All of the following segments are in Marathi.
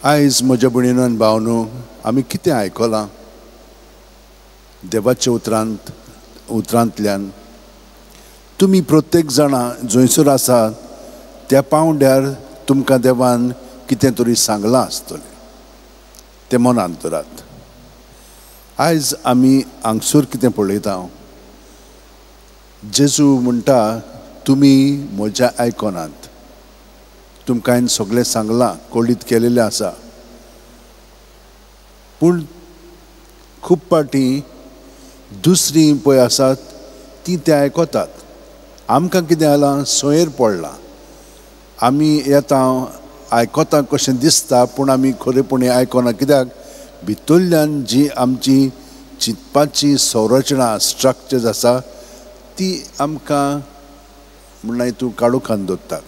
आयज म्हज्या भयणीनो आनी भावनो आमी कितें आयकलां देवाच्या उतरांतल्यान तुमी प्रत्येक जाणां जंयसर आसात त्या पावंड्यार तुमकां देवान कितें तरी सांगलां आसतलें तें मनांत दवरात. आयज आमी हांगसर कितें पळयता जेजू म्हणटा तुमी म्हज्या आयकोनात. तुमकां हांवें सगळें सांगलां कोडीत केलेलें आसा. पूण खूब पाटी दुसरी पळय आसात ती ते आयकतात. आमकां कितें जालां सोयेर पडलां. आमी येता आयकता कशें दिसता पूण आमी खरेपणी आयकना. कित्याक भितरल्यान जी आमची चिंतपाची संरचना स्ट्रक्चर्स आसा ती आमकां म्हणना हितून काडूखान दवरतात.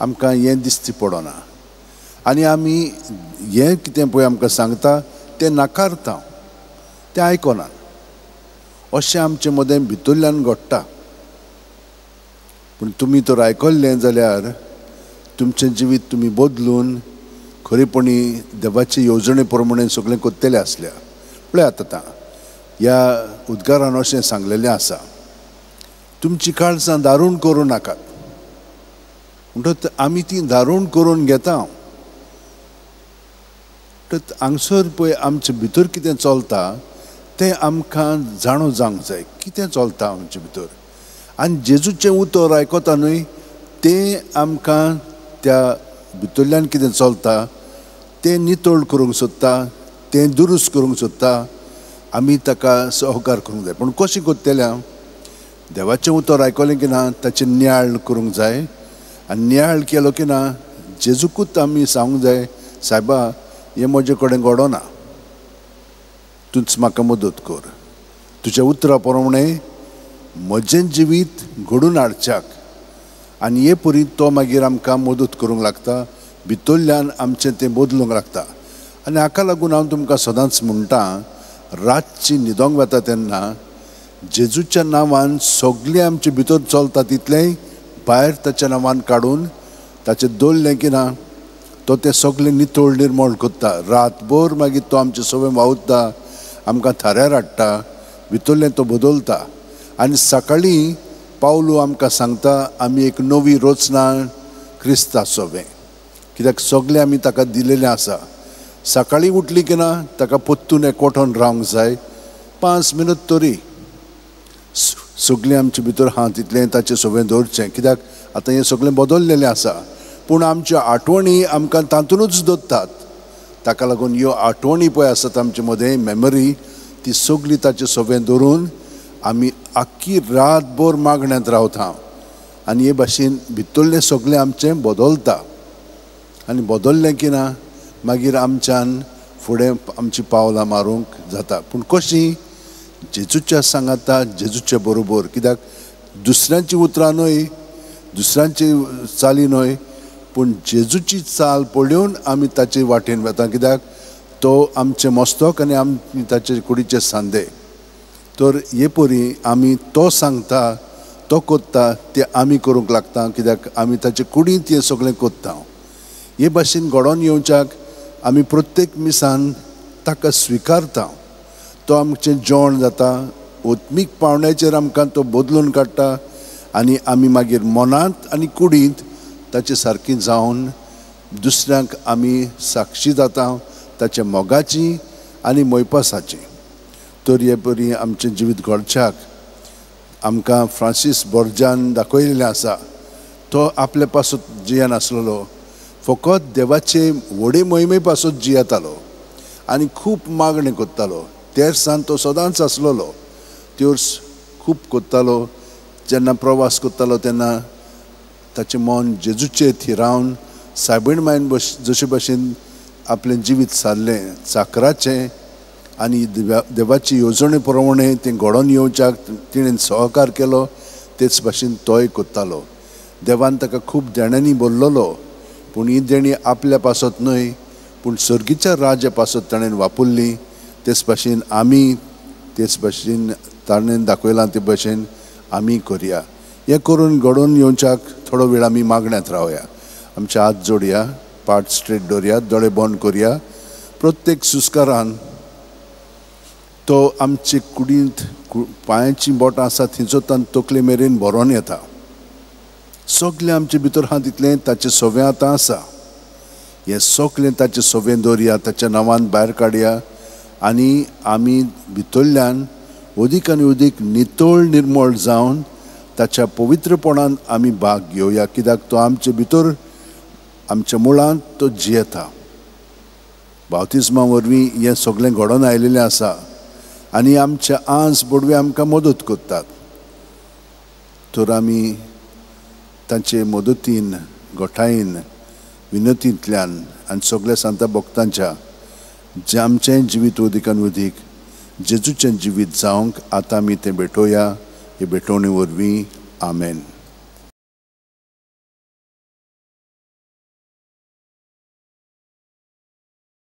आमकां हें दिसची पडना आनी आमी हें कितें पळय आमकां सांगता तें नाकारता, तें आयकना. अशें आमचे मदें भितरल्यान घडटा. पूण तुमी तर आयकल्लें जाल्यार तुमचें जिवीत तुमी बदलून खरेपणी देवाचे येवजणे प्रमाणे सगळें कोत्तेलें आसल्या. पळयात आतां ह्या उद्गारान अशें सांगलेलें आसा तुमची काळजां दारूण करूं नाकात. म्हणटत आमी ती दारूण करून घेता. हांगसर पळय आमचे भितर कितें चलता तें आमकां जाणो जावंक जाय. कितें चलता आमचे भितर आनी जेजूचें उतर आयकता न्हय तें आमकां त्या भितरल्यान कितें चलता तें नितळ करूंक सोदता, तें दुरुस्त करूंक सोदता. आमी ताका सहकार करूंक जाय. पूण कशें कोत्तेल्या देवाचें उतर आयकलें की ना ताचें नियाळ करूंक जाय. आनी नियाळ केलो की ना जेजूकूच आमी सांगूंक जाय सायबा हें म्हजे कडेन घडोना, तूंच म्हाका मदत कर. तुज्या उतरा प्रमाणे म्हजें जिवीत घडून हाडच्याक आनी हे परी तो मागीर आमकां मदत करूंक लागता. भितरल्यान आमचें तें बदलूंक लागता. आनी हाका लागून हांव तुमकां सदांच म्हणटा रातची न्हिदोंक वता तेन्ना जेजूच्या नांवान सगळें आमचे भितर चलता तितलेंय भायर ताच्या नांवान काडून ताचें दवरलें की ना तो तें सगळें नितळ निर्मळ करता. रातभर मागीर तो आमचे सवय वावुरता, आमकां थाऱ्यार हाडटा, भितरलें तो बदलता. आनी सकाळीं पावलू आमकां सांगता आमी एक नवी रचना क्रिस्त आसोवें. कित्याक सगळें आमी ताका दिलेलें आसा. सकाळीं उठली की ना ताका पत्तून एकवटोन रावंक जाय 5 मिनट तरी. सगळें आमचे भितर हा तितलें ताचें सगळें दवरचें. कित्याक आतां हें सगळें बदललेलें आसा. पूण आमच्यो आठवणी आमकां तातूंतच दवरतात. ताका लागून ह्यो आठवणी पळय आसात आमचे मदें मेमरी ती सगळी ताचें सगळें दवरून आमी आख्खी रातभर मागण्यांत रावता. आनी हे भाशेन भितरलें सगळें आमचें बदलता. आनी बदललें की ना मागीर आमच्यान फुडें आमची पावलां मारूंक जाता. पूण कशीं जेजूच्या सांगाता जेजूच्या बरोबर. कित्याक दुसऱ्यांची उतरां न्हय, दुसऱ्यांची चाली न्हय, पूण जेजूची चाल पळोवन आमी ताचे वाटेन वता. कित्याक तो आमचें मस्तक आनी आमी ताचे कुडीचे सांदे. तर हे परी आमी तो सांगता तो कोत्ता तें आमी करूंक लागता. कित्याक आमी ताचे कुडींत हें सगळें कोत्ता. हे भाशेन घडोवन येवच्याक आमी प्रत्येक मिसान ताका स्विकारता. तो आमचें जेवण जाता. ओत्मीक पावंड्याचेर आमकां तो बदलून काडटा आनी आमी मागीर मनांत आनी कुडींत ताचे सारकीं जावन दुसऱ्यांक आमी साक्षी जाता ताच्या मोगाची आनी मोयपासाची. तर हे परी आमचें जिवीत घडच्याक आमकां फ्रांसीस बोर्जान दाखयलेलें आसा. तो आपल्या पासून जियेनासलेलो, फकत देवाचे व्हडे मोहिमे पासून जियेतालो आनी खूब मागणी कोत्तालो. तेर्सान तो सदांच आसलेलो. त्यो खूब कोत्तालो. जेन्ना प्रवास कोत्तालो तेन्ना ताचें मन जेजूचे थिरावन सायबीण मायन जशे भाशेन आपलें जिवीत सारलें चाकराचें आनी देवाची येवजणे प्रमाणे तें घडोवन येवच्याक तिणें सहकार केलो. तेच भाशेन तोय कोत्तालो. देवान ताका खूब देण्यांनी भरलेलो. पूण ही देणी आपल्या पासत न्हय पूण सर्गीच्या राज्या पासत ताणें वापरली. तेच भाशेन आमी तेच भाशेन ताणें दाखयलां ते भाशेन आमी करया. हें करून घडोवन येवच्याक थोडो वेळ आमी मागण्यांत रावया. आमचे हात जोडया. पाट स्ट्रेट दवरया, दोळे बंद करया. प्रत्येक सुस्कारान तो आमचे कुडींत पांयाची बोटां आसा थिंचोतान तकले मेरेन भरोन येता. सगलें आमचे भितर आहा तितलें ताचें सोवें आतां आसा. हें सगलें ताचें सोवें दवरया, ताच्या नांवान भायर काडया आनी आमी भितरल्यान अदीक आनी अदीक नितळ निर्मळ जावन ताच्या पवित्रपणान आमी भाग घेवया. कित्याक तो आमचे भितर आमच्या मुळांत तो जियेता. बावतिस्मा वरवीं हें सगलें घडोवन आयलेलें आसा आनी आमचे आंस बोडवे आमकां मदत करतात. तर आमी तांचे मदतीन गोठायेन विनतींतल्यान आनी सगळ्या सांता भक्तांच्या जे आमचें जिवीत अदीकान अदीक जेजूचें जिवीत जावंक आतां आमी तें भेटोवया. हे भेटोवणे वरवीं आमेन.